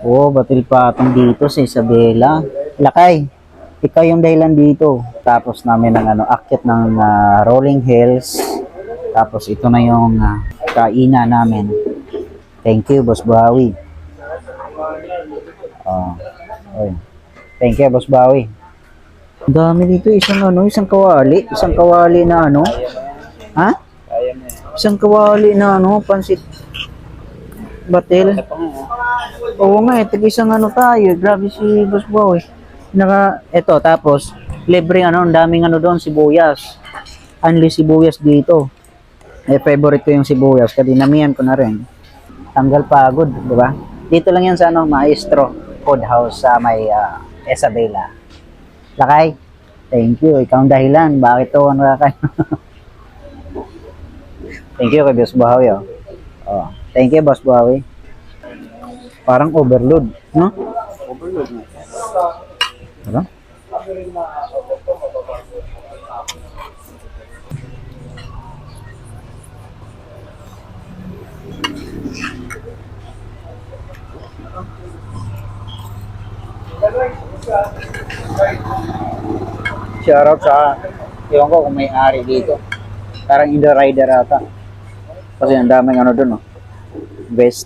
Oh, batil patong dito sa Isabela. Lakay, ikaw yung dahilan dito. Tapos namin ng akyat ng Rolling Hills. Tapos ito na yung kainan namin. Thank you, Boss Bawi. Oh, oy. Thank you, Boss Bawi. Ang dami dito, isang kawali na ha? Isang kawali na pansit batil. Oo nga isang tayo. Grabe si Boss Bawi. Eto, tapos, libre ang daming doon, sibuyas. Unli sibuyas dito. Favorite ko yung sibuyas, kaya dinamihan ko na rin. Tanggal pagod, di ba? Dito lang yan sa Maestro Food House sa may Isabela. Lakay, thank you. Ikaw ang dahilan. Bakit to nakakain? Thank you kay Boss Bawi. Oh. Thank you, Boss Bawi. Parang overload, no? Overload na. Diba? Shoutout sa iwan ko kung may ari dito. Parang in the rider ata. Kasi ang daming doon, no? Best.